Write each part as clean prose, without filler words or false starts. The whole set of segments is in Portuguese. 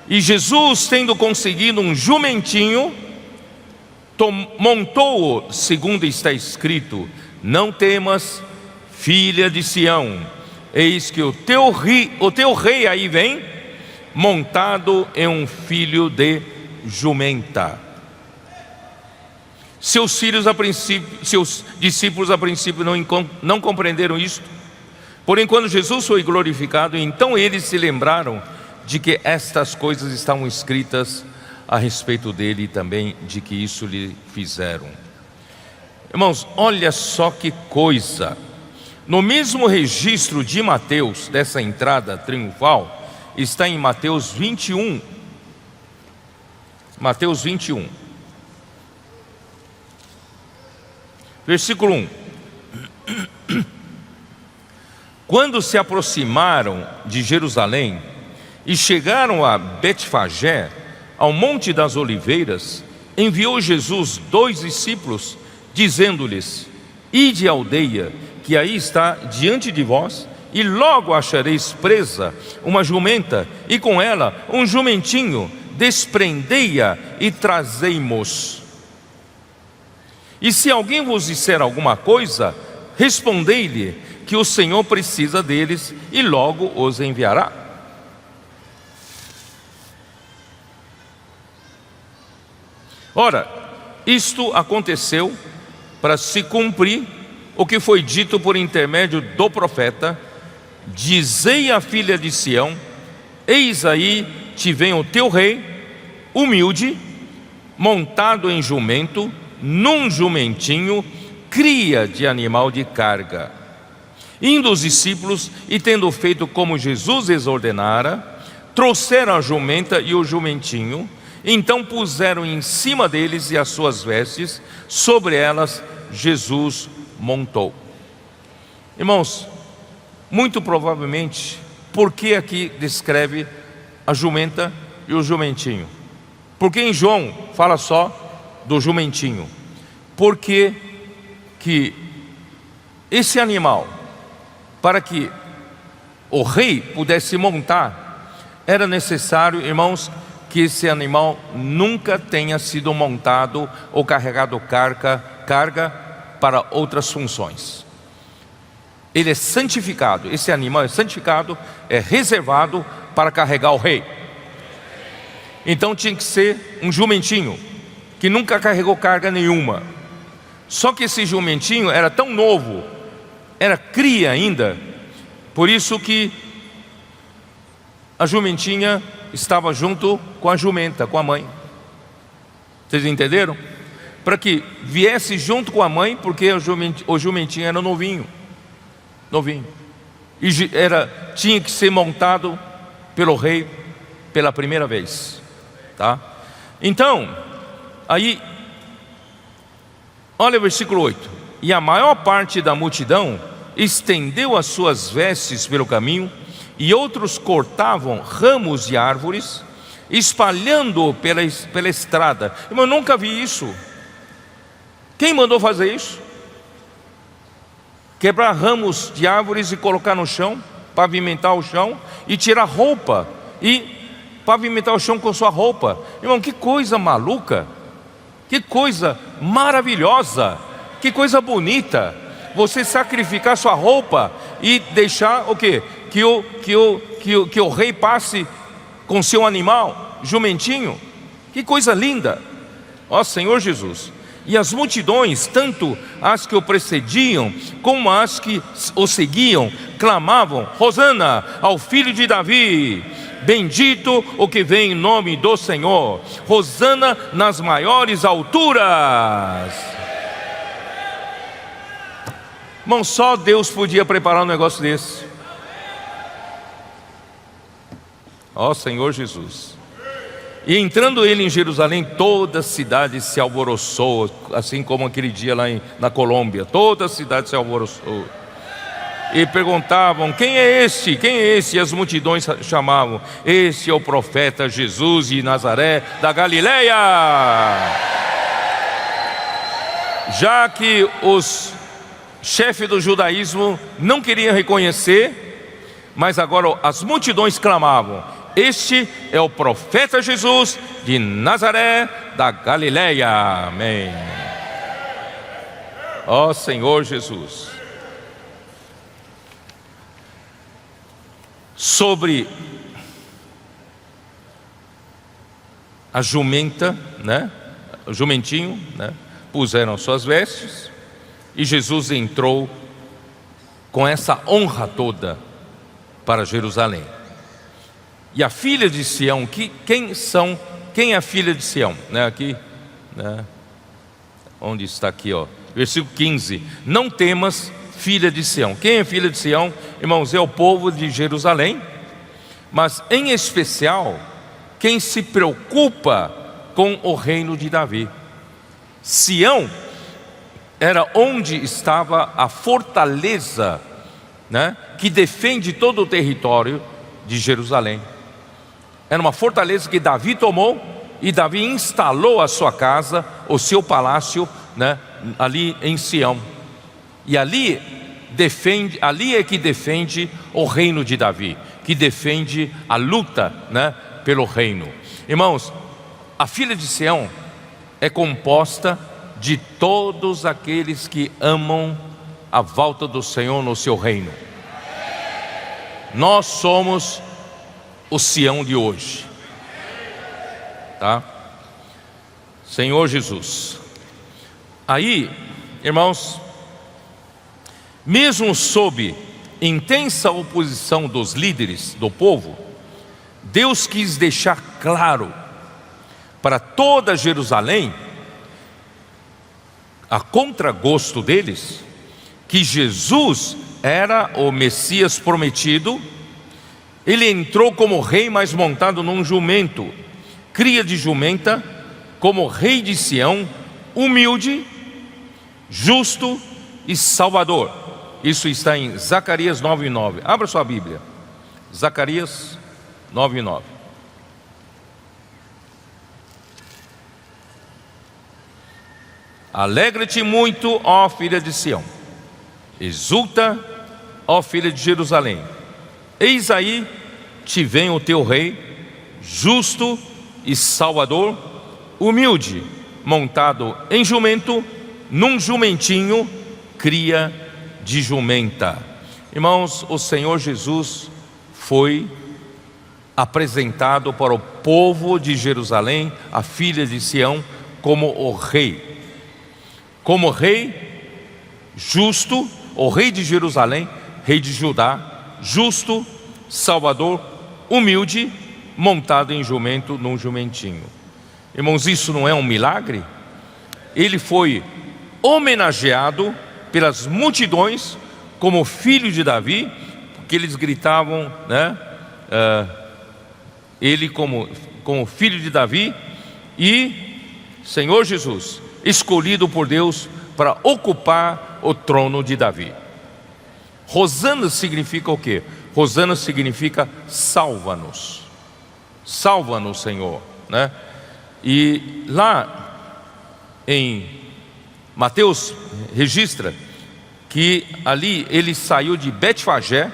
E Jesus, tendo conseguido um jumentinho, montou-o, segundo está escrito: não temas, filha de Sião, eis que o teu rei aí vem, montado em um filho de jumenta. Seus discípulos a princípio não compreenderam isto. Porém, quando Jesus foi glorificado, então eles se lembraram de que estas coisas estavam escritas a respeito dele e também de que isso lhe fizeram. Irmãos, olha só que coisa. No mesmo registro de Mateus, dessa entrada triunfal, está em Mateus 21. Mateus 21, versículo 1. Quando se aproximaram de Jerusalém e chegaram a Betfagé, ao Monte das Oliveiras, enviou Jesus 2 discípulos, dizendo-lhes: ide à aldeia que aí está diante de vós, e logo achareis presa uma jumenta, e com ela um jumentinho, desprendei-a e trazei-mos. E se alguém vos disser alguma coisa, respondei-lhe que o Senhor precisa deles e logo os enviará. Ora, isto aconteceu para se cumprir o que foi dito por intermédio do profeta: dizei à filha de Sião, eis aí te vem o teu rei, humilde, montado em jumento, num jumentinho, cria de animal de carga. Indo os discípulos, e tendo feito como Jesus lhes ordenara, trouxeram a jumenta e o jumentinho. Então puseram em cima deles e as suas vestes, sobre elas Jesus montou. Irmãos, muito provavelmente, por que aqui descreve a jumenta e o jumentinho? Porque em João fala só do jumentinho? Porque que esse animal, para que o rei pudesse montar, era necessário, irmãos, que esse animal nunca tenha sido montado ou carregado carga para outras funções. Ele é santificado, esse animal é santificado, é reservado para carregar o rei. Então tinha que ser um jumentinho, que nunca carregou carga nenhuma. Só que esse jumentinho era tão novo, era cria ainda, por isso que a jumentinha estava junto com a jumenta, com a mãe. Vocês entenderam? Para que viesse junto com a mãe, porque o jumentinho era novinho. E tinha que ser montado pelo rei pela primeira vez, tá? Então, aí, olha o versículo 8. E a maior parte da multidão estendeu as suas vestes pelo caminho, e outros cortavam ramos de árvores, espalhando-o pela estrada. Eu nunca vi isso. Quem mandou fazer isso? Quebrar ramos de árvores e colocar no chão, pavimentar o chão, e tirar roupa, e pavimentar o chão com sua roupa. Irmão, que coisa maluca, que coisa maravilhosa, que coisa bonita, você sacrificar sua roupa e deixar o quê? Que o rei passe com seu animal, jumentinho. Que coisa linda, ó Senhor Jesus. E as multidões, tanto as que o precediam, como as que o seguiam, clamavam: Hosana ao filho de Davi, bendito o que vem em nome do Senhor, Hosana nas maiores alturas. Irmão, só Deus podia preparar um negócio desse. Ó Senhor Jesus. E entrando ele em Jerusalém, toda a cidade se alvoroçou, assim como aquele dia lá na Colômbia, toda a cidade se alvoroçou. E perguntavam: quem é este? Quem é esse? E as multidões chamavam: este é o profeta Jesus de Nazaré da Galileia. Já que os chefes do judaísmo não queriam reconhecer, mas agora as multidões clamavam: este é o profeta Jesus de Nazaré da Galileia. Amém. Ó Senhor Jesus. Sobre a jumenta, né? O jumentinho, né? Puseram suas vestes e Jesus entrou com essa honra toda para Jerusalém. E a filha de Sião, quem é a filha de Sião? Né? Aqui, né? Onde está aqui, ó, versículo 15: não temas, filha de Sião. Quem é filha de Sião, irmãos? É o povo de Jerusalém, mas em especial quem se preocupa com o reino de Davi. Sião era onde estava a fortaleza, né, que defende todo o território de Jerusalém. Era uma fortaleza que Davi tomou, e Davi instalou a sua casa, o seu palácio, né, ali em Sião. E ali é que defende o reino de Davi, que defende a luta, né, pelo reino. Irmãos, a filha de Sião é composta de todos aqueles que amam a volta do Senhor no seu reino. Nós somos o Sião de hoje, tá? Senhor Jesus. Aí, irmãos, mesmo sob intensa oposição dos líderes do povo, Deus quis deixar claro para toda Jerusalém, a contragosto deles, que Jesus era o Messias prometido. Ele entrou como rei, mas montado num jumento, cria de jumenta, como rei de Sião, humilde, justo e salvador. Isso está em Zacarias 9:9. Abra sua Bíblia, Zacarias 9:9. Alegra-te muito, ó filha de Sião, exulta, ó filha de Jerusalém. Eis aí te vem o teu rei, justo e salvador, humilde, montado em jumento, num jumentinho, cria de jumenta. Irmãos, o Senhor Jesus foi apresentado para o povo de Jerusalém, a filha de Sião, como o rei. Como rei justo, o rei de Jerusalém, rei de Judá, justo, salvador, humilde, montado em jumento, num jumentinho. Irmãos, isso não é um milagre? Ele foi homenageado pelas multidões como filho de Davi, porque eles gritavam, né? Ele como filho de Davi, e Senhor Jesus, escolhido por Deus para ocupar o trono de Davi. Hosana significa o quê? Hosana significa salva-nos. Salva-nos, Senhor, né? E lá em Mateus registra que ali ele saiu de Betfagé.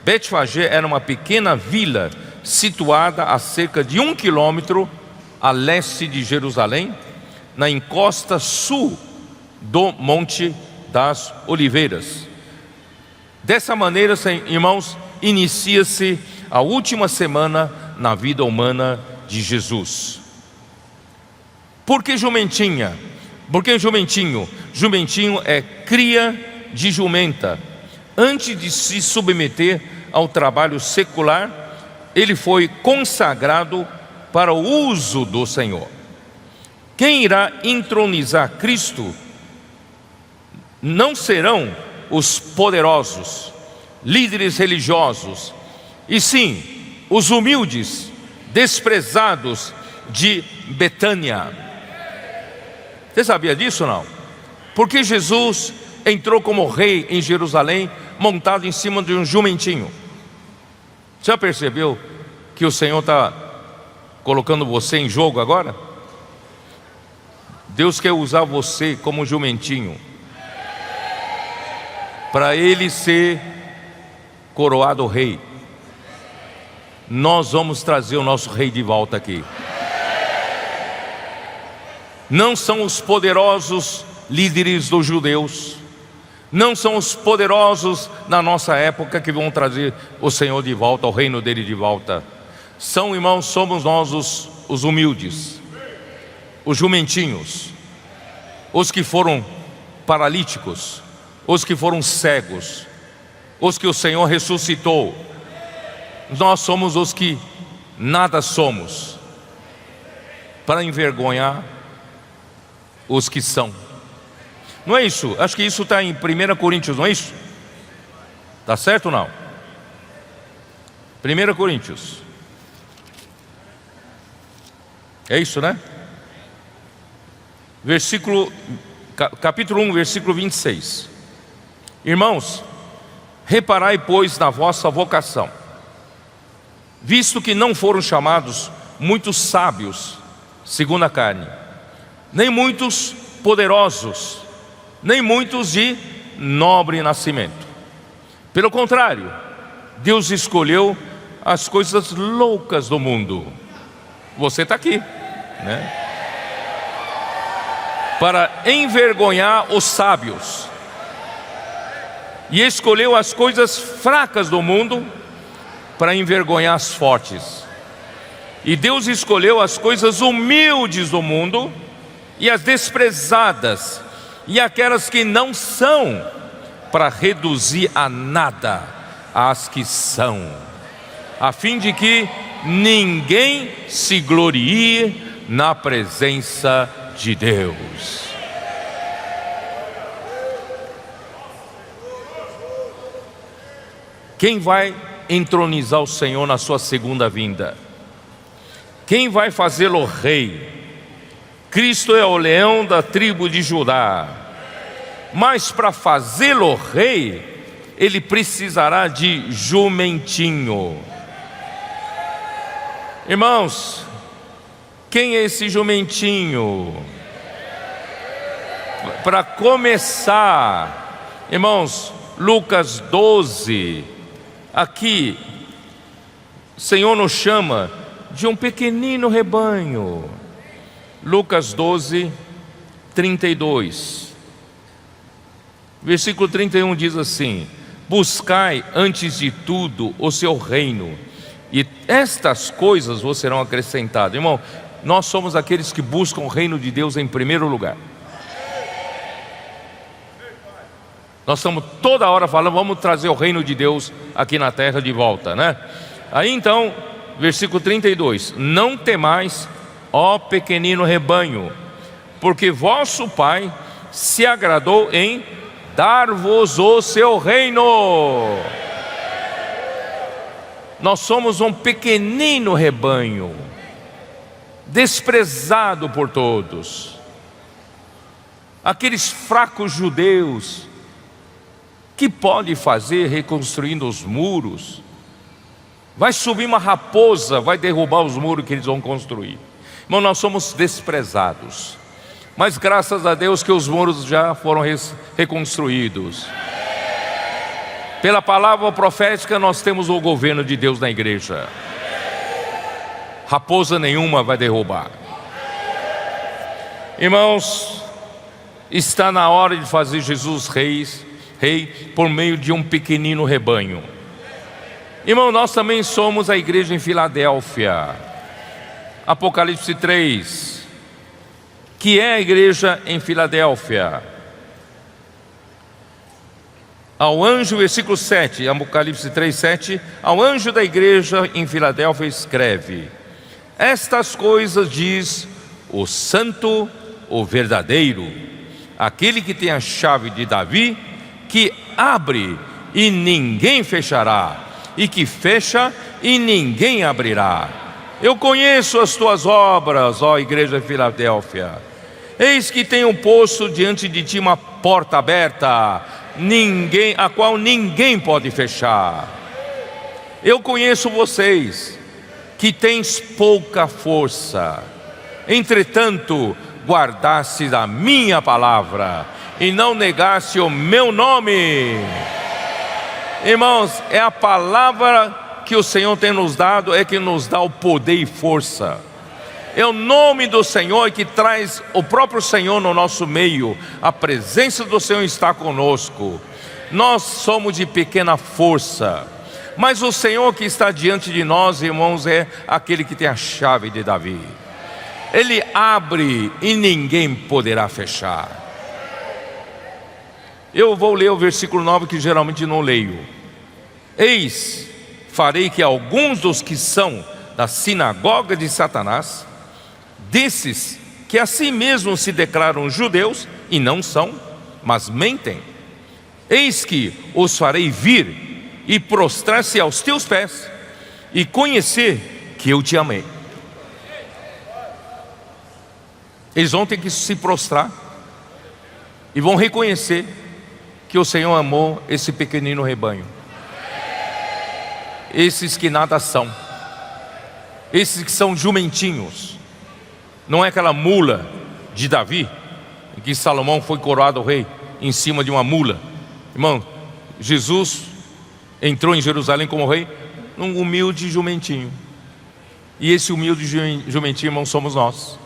Betfagé era uma pequena vila situada a cerca de 1 quilômetro a leste de Jerusalém, na encosta sul do Monte das Oliveiras. Dessa maneira, irmãos, inicia-se a última semana na vida humana de Jesus. Por que jumentinha? Porque jumentinho? Jumentinho é cria de jumenta. Antes de se submeter ao trabalho secular, ele foi consagrado para o uso do Senhor. Quem irá entronizar Cristo não serão os poderosos, líderes religiosos, e sim os humildes, desprezados de Betânia. Você sabia disso ou não? Porque Jesus entrou como rei em Jerusalém, montado em cima de um jumentinho. Já percebeu que o Senhor está colocando você em jogo agora? Deus quer usar você como jumentinho, para Ele ser coroado rei. nós vamos trazer o nosso rei de volta aqui. Não são os poderosos líderes dos judeus, não são os poderosos na nossa época que vão trazer o Senhor de volta, o reino dele de volta. São, irmãos, somos nós os humildes, os jumentinhos, os que foram paralíticos, os que foram cegos, os que o Senhor ressuscitou. Nós somos os que nada somos, para envergonhar os que são. Não é isso? Acho que isso está em 1 Coríntios, não é isso? Está certo ou não? 1 Coríntios. É isso, né? Capítulo 1, versículo 26. Irmãos, reparai, pois, na vossa vocação, visto que não foram chamados muitos sábios, segundo a carne, nem muitos poderosos, nem muitos de nobre nascimento. Pelo contrário, Deus escolheu as coisas loucas do mundo. Você está aqui, né? Para envergonhar os sábios. E escolheu as coisas fracas do mundo para envergonhar as fortes. E Deus escolheu as coisas humildes do mundo e as desprezadas e aquelas que não são, para reduzir a nada as que são, a fim de que ninguém se glorie na presença de Deus. Quem vai entronizar o Senhor na sua segunda vinda? Quem vai fazê-lo rei? Cristo é o leão da tribo de Judá, mas para fazê-lo rei, ele precisará de jumentinho. Irmãos, quem é esse jumentinho? Para começar, irmãos, Lucas 12, aqui o Senhor nos chama de um pequenino rebanho. Lucas 12, 32, versículo 31 diz assim: buscai antes de tudo o seu reino, e estas coisas vos serão acrescentadas. Irmão, nós somos aqueles que buscam o reino de Deus em primeiro lugar. Nós estamos toda hora falando, vamos trazer o reino de Deus aqui na terra de volta, né? Aí então, versículo 32, não temais, ó pequenino rebanho, porque vosso Pai se agradou em dar-vos o seu reino. Nós somos um pequenino rebanho, desprezado por todos. Aqueles fracos judeus, que pode fazer reconstruindo os muros? Vai subir uma raposa, vai derrubar os muros que eles vão construir. Irmão, nós somos desprezados, mas graças a Deus que os muros já foram reconstruídos. Pela palavra profética nós temos o governo de Deus na igreja. Raposa nenhuma vai derrubar. Irmãos, está na hora de fazer Jesus rei por meio de um pequenino rebanho. Irmão, nós também somos a igreja em Filadélfia. Apocalipse 3, que é a igreja em Filadélfia. Ao anjo, versículo 7, Apocalipse 3, 7, ao anjo da igreja em Filadélfia escreve: estas coisas diz o santo, o verdadeiro, aquele que tem a chave de Davi, que abre e ninguém fechará, e que fecha e ninguém abrirá. Eu conheço as tuas obras, ó igreja de Filadélfia. Eis que tenho posto diante de ti uma porta aberta, a qual ninguém pode fechar. Eu conheço vocês, que tens pouca força, entretanto guardaste a minha palavra e não negaste o meu nome. Irmãos, é a palavra que o Senhor tem nos dado é que nos dá o poder e força. É o nome do Senhor que traz o próprio Senhor no nosso meio. A presença do Senhor está conosco. Nós somos de pequena força, mas o Senhor que está diante de nós, irmãos, é aquele que tem a chave de Davi. Ele abre e ninguém poderá fechar. Eu vou ler o versículo 9 que geralmente não leio. Eis, farei que alguns dos que são da sinagoga de Satanás, desses que a si mesmos se declaram judeus e não são, mas mentem, eis que os farei vir e prostrar-se aos teus pés e conhecer que eu te amei. Eles vão ter que se prostrar e vão reconhecer que o Senhor amou esse pequenino rebanho, esses que nada são, esses que são jumentinhos. Não é aquela mula de Davi, em que Salomão foi coroado rei em cima de uma mula. Irmão, Jesus entrou em Jerusalém como rei num humilde jumentinho. E esse humilde jumentinho, irmão, somos nós.